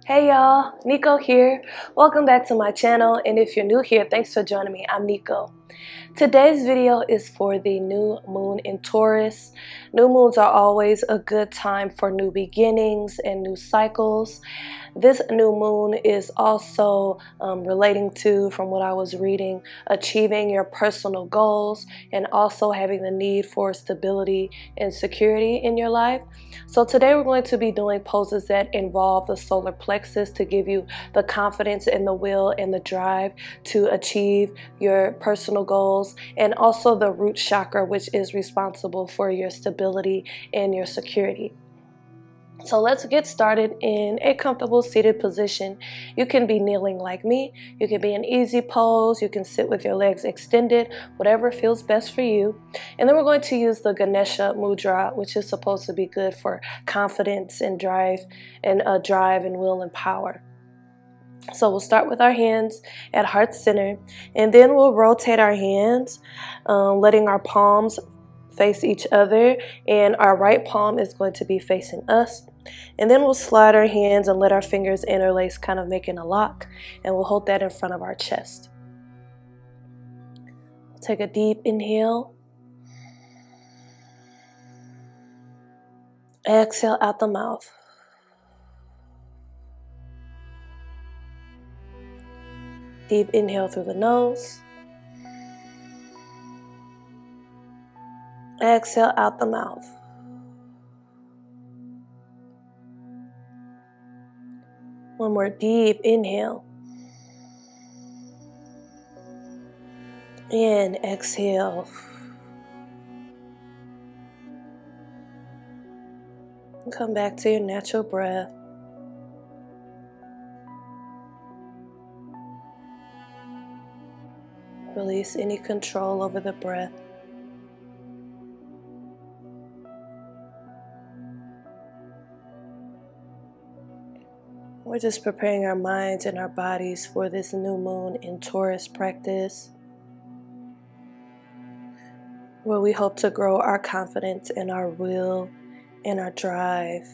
Hey y'all, Nico here. Welcome back to my channel, and if you're new here, thanks for joining me. I'm Nico. Today's video is for the new moon in Taurus. New moons are always a good time for new beginnings and new cycles. This new moon is also relating to, from what I was reading, achieving your personal goals and also having the need for stability and security in your life. So today we're going to be doing poses that involve the solar plexus to give you the confidence and the will and the drive to achieve your personal goals, and also the root chakra, which is responsible for your stability and your security. So let's get started in a comfortable seated position. You can be kneeling like me, you can be in easy pose, you can sit with your legs extended, whatever feels best for you. And then we're going to use the Ganesha mudra, which is supposed to be good for confidence and drive and will and power. So we'll start with our hands at heart center, and then we'll rotate our hands, letting our palms face each other, and our right palm is going to be facing us. And then we'll slide our hands and let our fingers interlace, kind of making a lock, and we'll hold that in front of our chest. Take a deep inhale. Exhale out the mouth. Deep inhale through the nose. Exhale out the mouth. One more deep inhale. And exhale. And come back to your natural breath. Release any control over the breath. We're just preparing our minds and our bodies for this new moon in Taurus practice, where we hope to grow our confidence and our will and our drive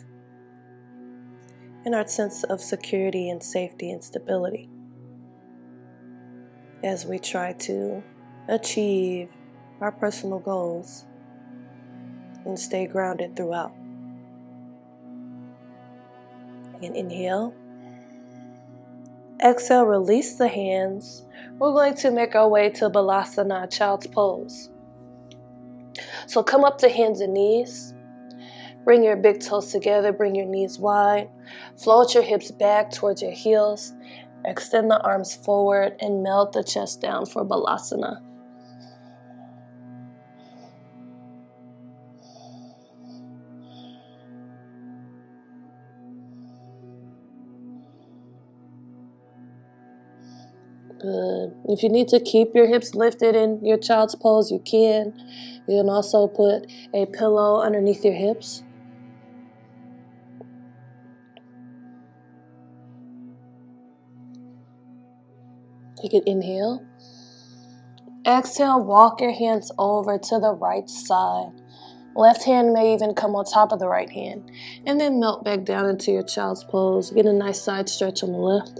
and our sense of security and safety and stability as we try to achieve our personal goals and stay grounded throughout. And inhale. Exhale, release the hands. We're going to make our way to Balasana, child's pose. So come up to hands and knees. Bring your big toes together, bring your knees wide. Float your hips back towards your heels. Extend the arms forward and melt the chest down for Balasana. Good. If you need to keep your hips lifted in your child's pose, you can. You can also put a pillow underneath your hips. Take an inhale. Exhale, walk your hands over to the right side. Left hand may even come on top of the right hand. And then melt back down into your child's pose. Get a nice side stretch on the left.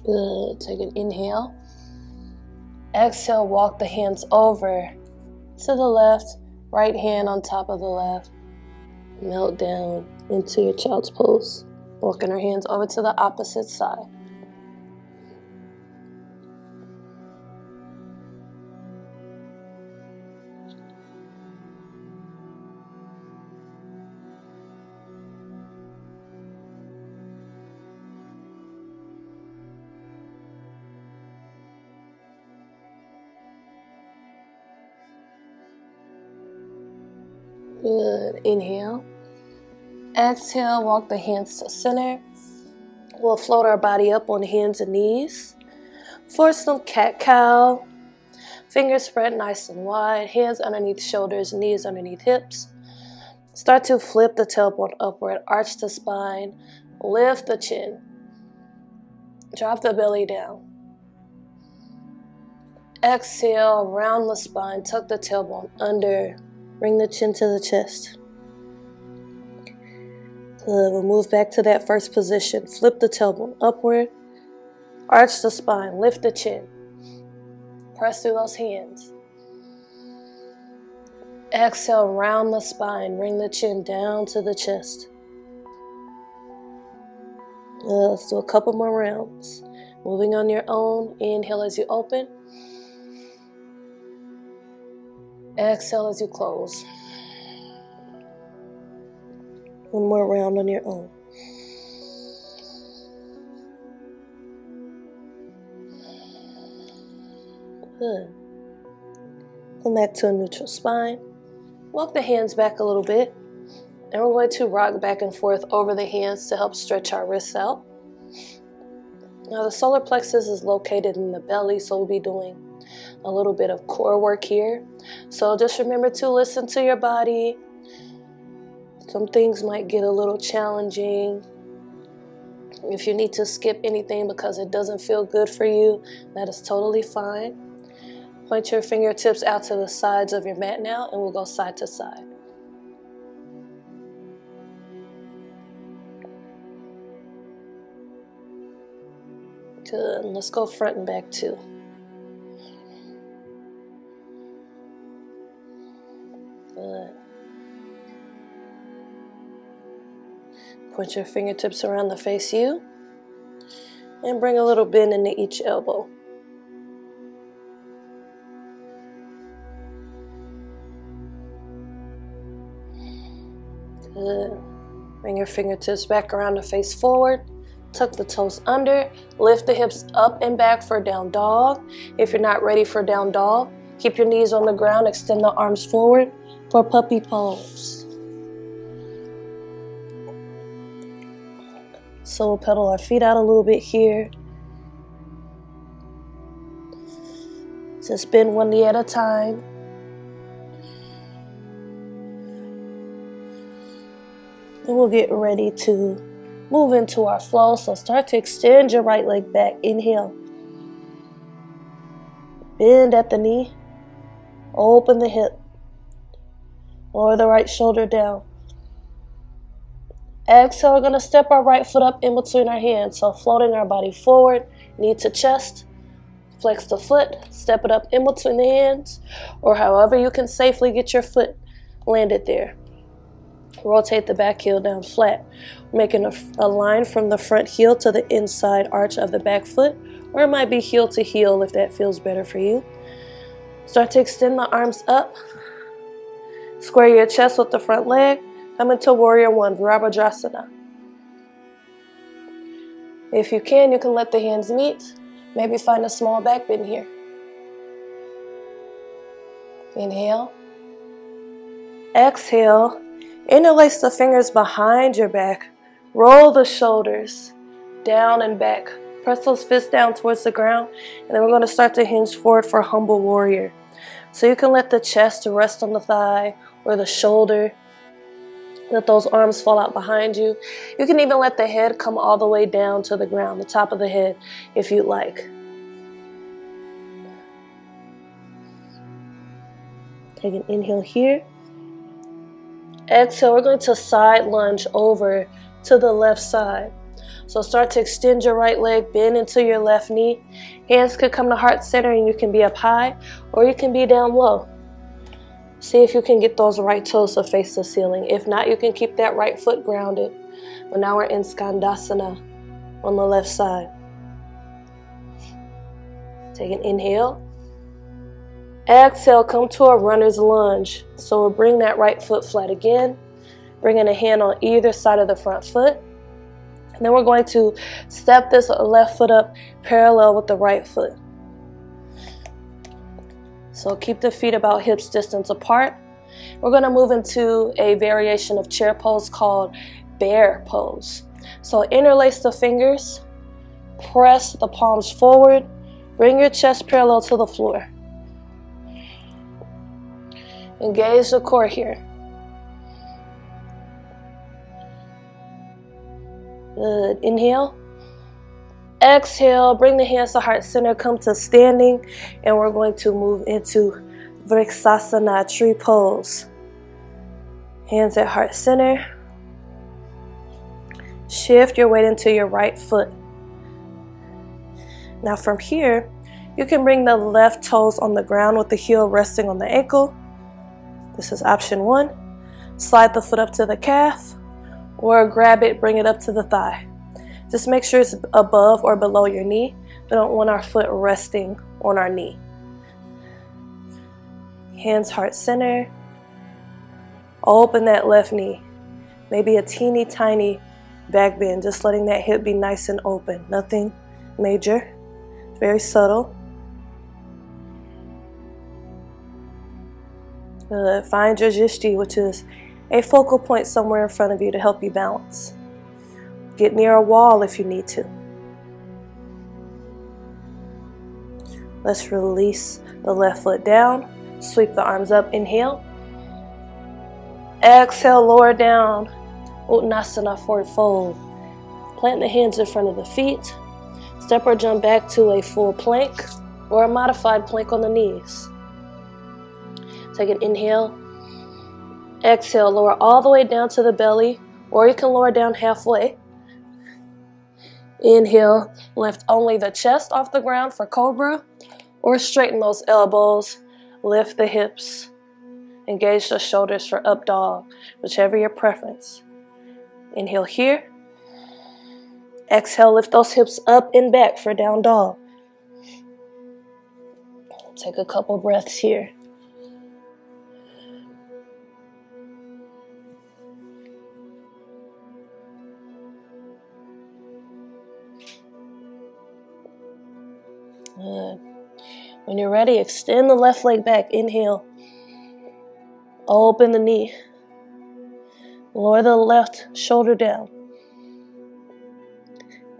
Good. Take an inhale. Exhale, walk the hands over to the left, right hand on top of the left. Melt down into your child's pose. Walking our hands over to the opposite side. Good. Inhale. Exhale, walk the hands to center. We'll float our body up on hands and knees for some cat-cow. Fingers spread nice and wide, hands underneath shoulders, knees underneath hips. Start to flip the tailbone upward, arch the spine, lift the chin, drop the belly down. Exhale, round the spine, tuck the tailbone under, bring the chin to the chest. Good, we'll move back to that first position. Flip the tailbone upward, arch the spine, lift the chin. Press through those hands. Exhale, round the spine, bring the chin down to the chest. Let's do a couple more rounds. Moving on your own. Inhale as you open. Exhale as you close. One more round on your own. Good. Come back to a neutral spine. Walk the hands back a little bit. And we're going to rock back and forth over the hands to help stretch our wrists out. Now the solar plexus is located in the belly, so we'll be doing a little bit of core work here. So just remember to listen to your body. Some things might get a little challenging. If you need to skip anything because it doesn't feel good for you, that is totally fine. Point your fingertips out to the sides of your mat now, and we'll go side to side. Good. Let's go front and back too. Good. Point your fingertips around the face U, and bring a little bend into each elbow. Good. Bring your fingertips back around the face forward. Tuck the toes under. Lift the hips up and back for down dog. If you're not ready for down dog, keep your knees on the ground. Extend the arms forward for puppy pose. So we'll pedal our feet out a little bit here. Just bend one knee at a time. And we'll get ready to move into our flow. So start to extend your right leg back. Inhale. Bend at the knee. Open the hip. Lower the right shoulder down. Exhale, we're going to step our right foot up in between our hands. So floating our body forward, knee to chest. Flex the foot, step it up in between the hands, or however you can safely get your foot landed there. Rotate the back heel down flat, making a line from the front heel to the inside arch of the back foot, or it might be heel to heel if that feels better for you. Start to extend the arms up. Square your chest with the front leg. Come into Warrior One, Virabhadrasana. If you can let the hands meet. Maybe find a small back bend here. Inhale. Exhale. Interlace the fingers behind your back. Roll the shoulders down and back. Press those fists down towards the ground. And then we're going to start to hinge forward for Humble Warrior. So you can let the chest rest on the thigh or the shoulder. Let those arms fall out behind you. You can even let the head come all the way down to the ground, the top of the head, if you'd like. Take an inhale here. Exhale, we're going to side lunge over to the left side. So start to extend your right leg, bend into your left knee. Hands could come to heart center and you can be up high or you can be down low. See if you can get those right toes to face the ceiling. If not, you can keep that right foot grounded. But now we're in Skandasana on the left side. Take an inhale. Exhale, come to a runner's lunge. So we'll bring that right foot flat again. Bringing a hand on either side of the front foot. And then we're going to step this left foot up parallel with the right foot. So keep the feet about hips distance apart. We're going to move into a variation of chair pose called bear pose. So interlace the fingers, press the palms forward, bring your chest parallel to the floor. Engage the core here. Good. Inhale. Exhale. Bring the hands to heart center. Come to standing. And we're going to move into Vrksasana, tree pose. Hands at heart center. Shift your weight into your right foot. Now from here, you can bring the left toes on the ground with the heel resting on the ankle. This is option 1. Slide the foot up to the calf, or grab it, bring it up to the thigh. Just make sure it's above or below your knee. We don't want our foot resting on our knee. Hands heart center. Open that left knee. Maybe a teeny tiny back bend, just letting that hip be nice and open. Nothing major, very subtle. Good. Find your drishti, which is a focal point somewhere in front of you to help you balance. Get near a wall if you need to. Let's release the left foot down. Sweep the arms up. Inhale. Exhale, lower down. Uttanasana, forward fold. Plant the hands in front of the feet. Step or jump back to a full plank or a modified plank on the knees. Take an inhale. Exhale, lower all the way down to the belly, or you can lower down halfway. Inhale, lift only the chest off the ground for cobra, or straighten those elbows, lift the hips, engage the shoulders for up dog, whichever your preference. Inhale here. Exhale, lift those hips up and back for down dog. Take a couple breaths here. Good. When you're ready, extend the left leg back. Inhale. Open the knee. Lower the left shoulder down.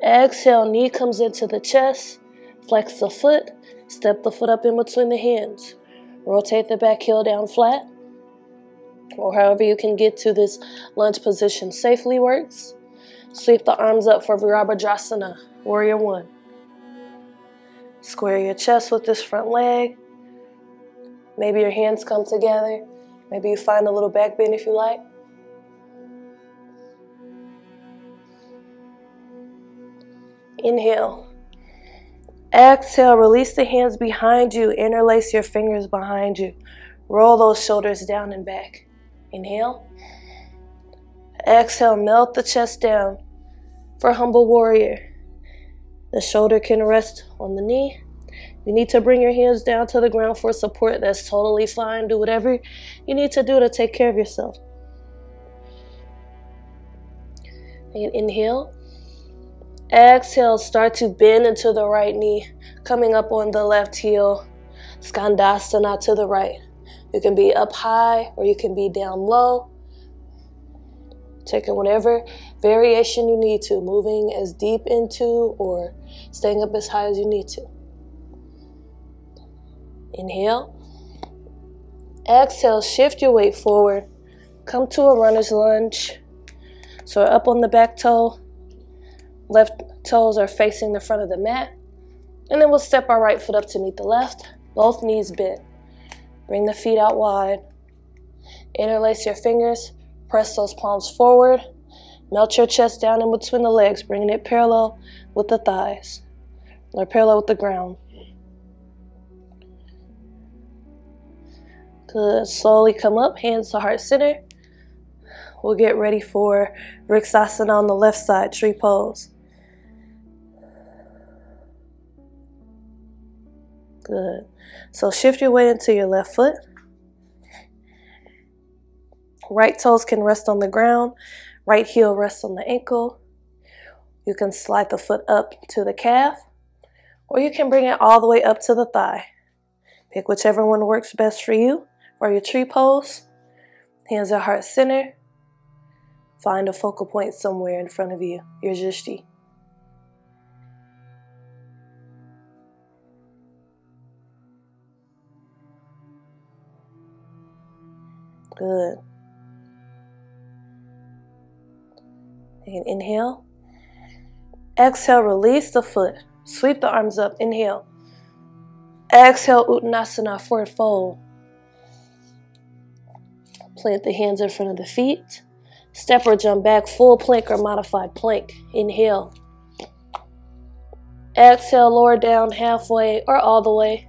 Exhale, knee comes into the chest. Flex the foot. Step the foot up in between the hands. Rotate the back heel down flat. Or however you can get to this lunge position safely works. Sweep the arms up for Virabhadrasana, Warrior 1. Square your chest with this front leg. Maybe your hands come together. Maybe you find a little back bend if you like. Inhale. Exhale, release the hands behind you. Interlace your fingers behind you. Roll those shoulders down and back. Inhale. Exhale, melt the chest down for humble warrior. The shoulder can rest on the knee. You need to bring your hands down to the ground for support. That's totally fine. Do whatever you need to do to take care of yourself. And inhale. Exhale, start to bend into the right knee, coming up on the left heel. Skandasana to the right. You can be up high or you can be down low. Taking whatever variation you need to, moving as deep into or staying up as high as you need to. Inhale. Exhale, shift your weight forward. Come to a runner's lunge. So we're up on the back toe. Left toes are facing the front of the mat. And then we'll step our right foot up to meet the left. Both knees bent. Bring the feet out wide. Interlace your fingers. Press those palms forward. Melt your chest down in between the legs, bringing it parallel with the thighs. Or parallel with the ground. Good. Slowly come up, hands to heart center. We'll get ready for Vrksasana on the left side, tree pose. Good. So shift your weight into your left foot. Right toes can rest on the ground. Right heel rests on the ankle. You can slide the foot up to the calf, or you can bring it all the way up to the thigh. Pick whichever one works best for you. For your tree pose, hands at heart center. Find a focal point somewhere in front of you, your drishti. Good. And inhale. Exhale, release the foot. Sweep the arms up. Inhale. Exhale, Uttanasana, forward fold. Plant the hands in front of the feet. Step or jump back, full plank or modified plank. Inhale. Exhale, lower down halfway or all the way.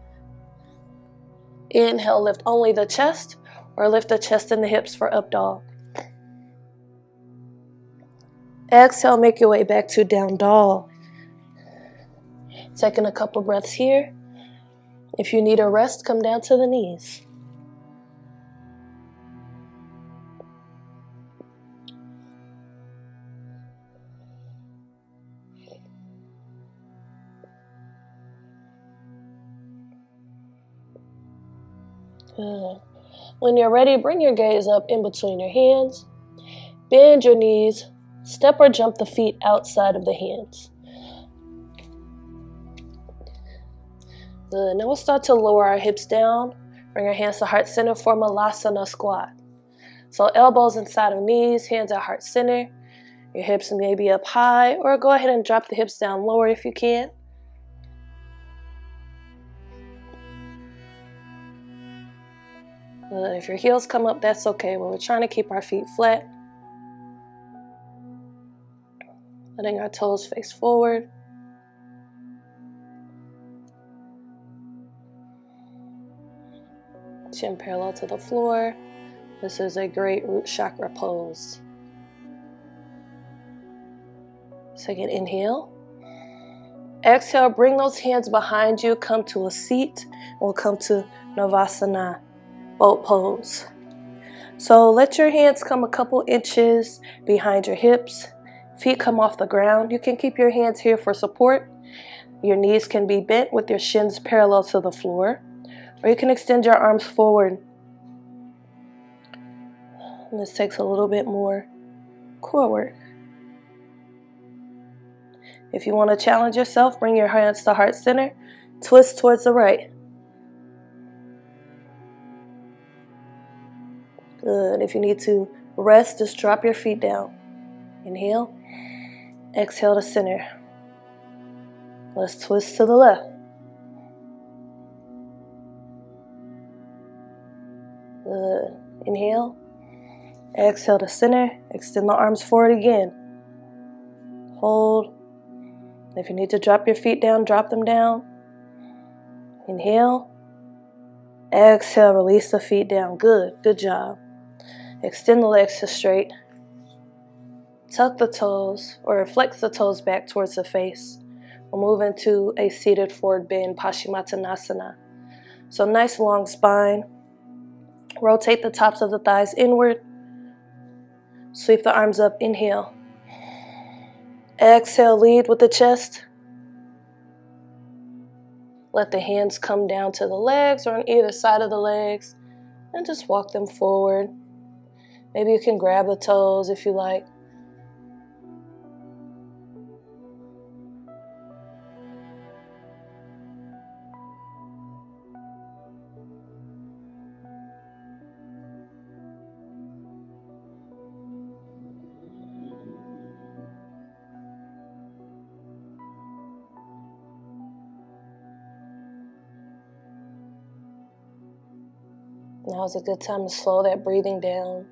Inhale, lift only the chest or lift the chest and the hips for up dog. Exhale, make your way back to down dog. Taking a couple breaths here. If you need a rest, come down to the knees. Good. When you're ready, bring your gaze up in between your hands. Bend your knees. Step or jump the feet outside of the hands. Good. Now we'll start to lower our hips down. Bring our hands to heart center for Malasana squat. So elbows inside of knees, hands at heart center. Your hips may be up high, or go ahead and drop the hips down lower if you can. Good. If your heels come up, that's okay, but we're trying to keep our feet flat. Letting our toes face forward. Chin parallel to the floor. This is a great root chakra pose. Second inhale. Exhale, bring those hands behind you. Come to a seat. We'll come to Navasana, boat pose. So let your hands come a couple inches behind your hips. Feet come off the ground. You can keep your hands here for support. Your knees can be bent with your shins parallel to the floor. Or you can extend your arms forward. And this takes a little bit more core work. If you want to challenge yourself, bring your hands to heart center. Twist towards the right. Good. If you need to rest, just drop your feet down. Inhale. Exhale to center. Let's twist to the left. Good. Inhale. Exhale to center. Extend the arms forward again. Hold. If you need to drop your feet down, drop them down. Inhale. Exhale. Release the feet down. Good. Good job. Extend the legs to straight. Tuck the toes or flex the toes back towards the face. We'll move into a seated forward bend, Paschimottanasana. So nice long spine. Rotate the tops of the thighs inward. Sweep the arms up. Inhale. Exhale, lead with the chest. Let the hands come down to the legs or on either side of the legs and just walk them forward. Maybe you can grab the toes if you like. Now is a good time to slow that breathing down.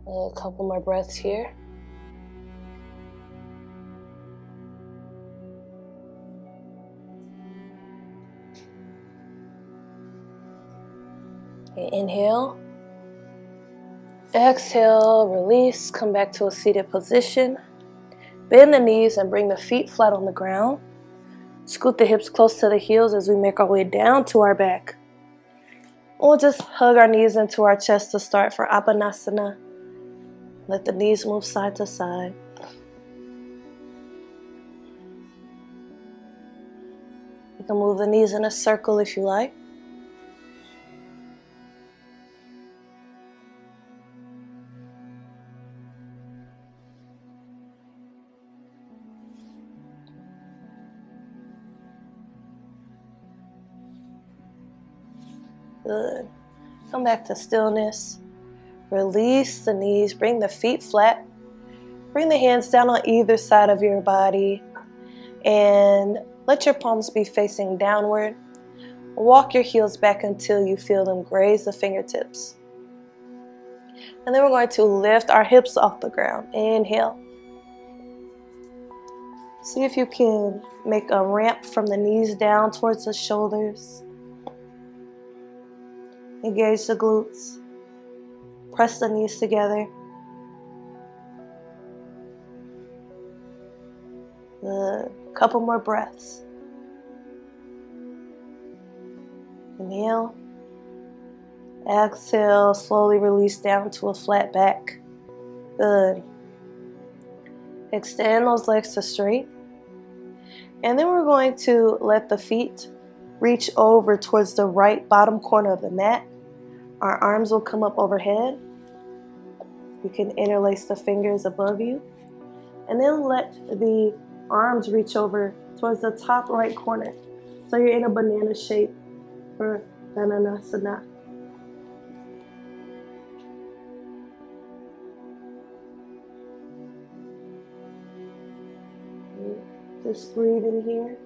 A couple more breaths here. Okay, inhale. Exhale, release, come back to a seated position. Bend the knees and bring the feet flat on the ground. Scoot the hips close to the heels as we make our way down to our back. We'll just hug our knees into our chest to start for Apanasana. Let the knees move side to side. You can move the knees in a circle if you like. Good. Come back to stillness. Release the knees. Bring the feet flat. Bring the hands down on either side of your body. And let your palms be facing downward. Walk your heels back until you feel them graze the fingertips. And then we're going to lift our hips off the ground. Inhale. See if you can make a ramp from the knees down towards the shoulders. Engage the glutes. Press the knees together. Good. Couple more breaths. Inhale. Exhale, slowly release down to a flat back. Good. Extend those legs to straight. And then we're going to let the feet reach over towards the right bottom corner of the mat. Our arms will come up overhead. You can interlace the fingers above you. And then let the arms reach over towards the top right corner. So you're in a banana shape for Dhananasana. Just breathe in here.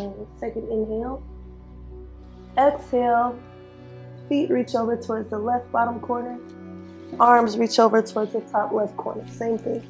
Let's take an inhale. Exhale. Feet reach over towards the left bottom corner. Arms reach over towards the top left corner. Same thing.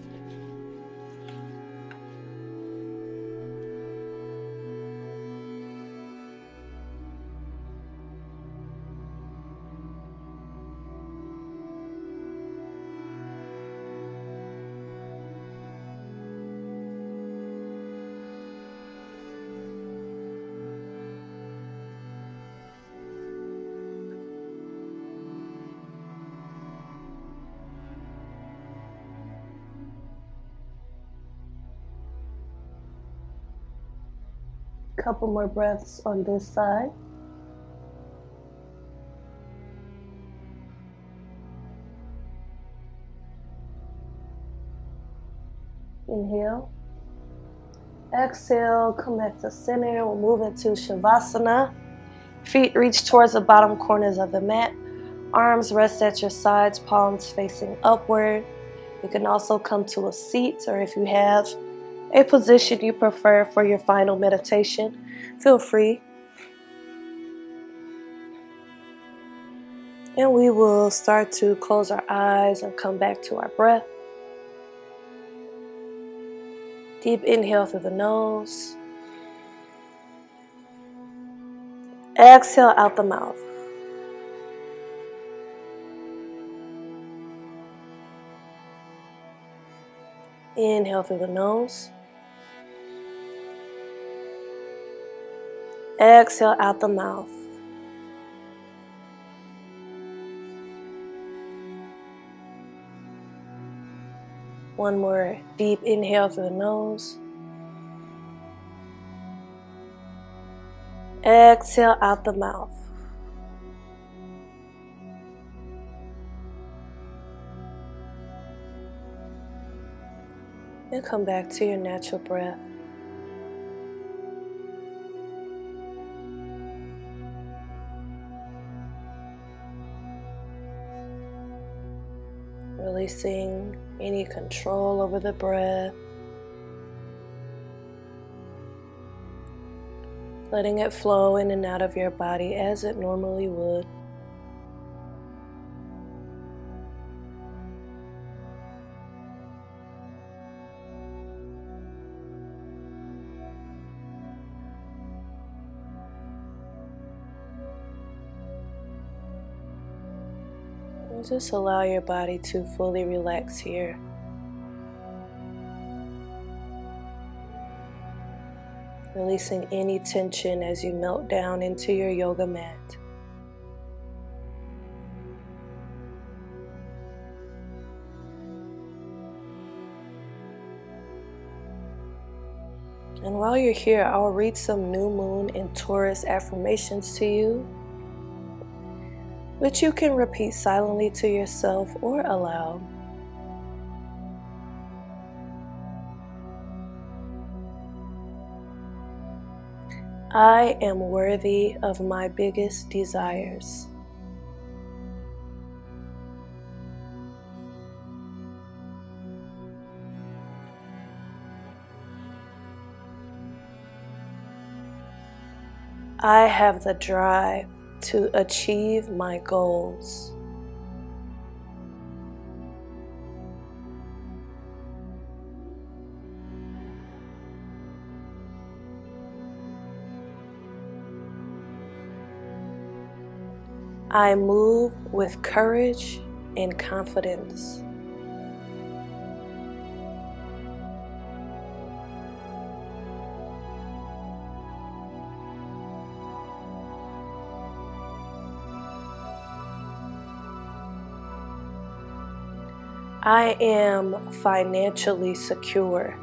Couple more breaths on this side. Inhale. Exhale, come back to center. We'll move into Shavasana. Feet reach towards the bottom corners of the mat. Arms rest at your sides, palms facing upward. You can also come to a seat, or if you have a position you prefer for your final meditation, feel free. And we will start to close our eyes and come back to our breath. Deep inhale through the nose. Exhale out the mouth. Inhale through the nose. Exhale out the mouth. One more deep inhale through the nose. Exhale out the mouth. And come back to your natural breath. Releasing any control over the breath. Letting it flow in and out of your body as it normally would. Just allow your body to fully relax here. Releasing any tension as you melt down into your yoga mat. And while you're here, I'll read some new moon and Taurus affirmations to you, which you can repeat silently to yourself or aloud. I am worthy of my biggest desires. I have the drive to achieve my goals. I move with courage and confidence. I am financially secure.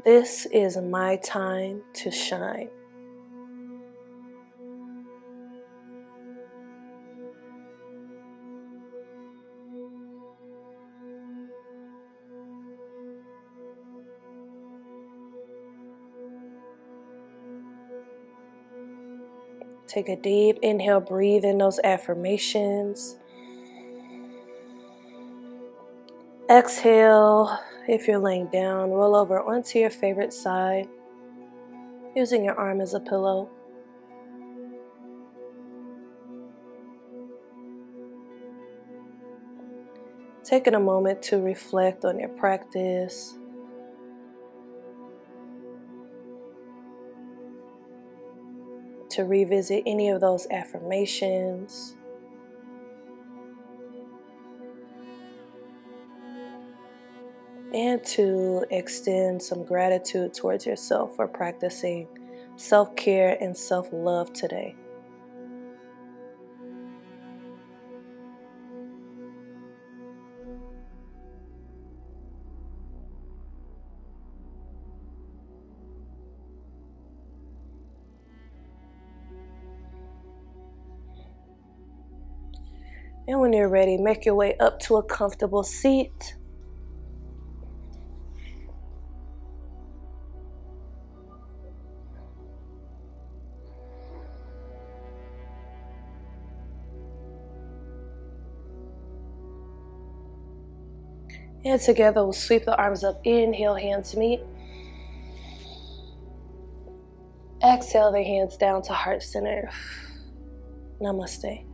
This is my time to shine. Take a deep inhale, breathe in those affirmations. Exhale, if you're laying down, roll over onto your favorite side, using your arm as a pillow. Taking a moment to reflect on your practice. To revisit any of those affirmations. And to extend some gratitude towards yourself for practicing self-care and self-love today. And when you're ready, make your way up to a comfortable seat. And together we'll sweep the arms up. Inhale, hands meet. Exhale the hands down to heart center. Namaste.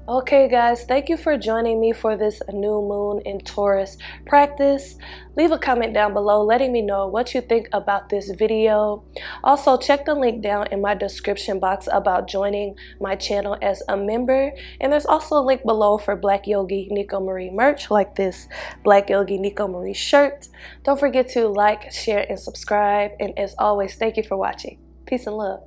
Okay guys, thank you for joining me for this new moon in Taurus practice. Leave a comment down below letting me know what you think about this video. Also, check the link down in my description box about joining my channel as a member. And there's also a link below for Black Yogi Nico Marie merch, like this Black Yogi Nico Marie shirt. Don't forget to like, share, and subscribe. And as always, thank you for watching. Peace and love.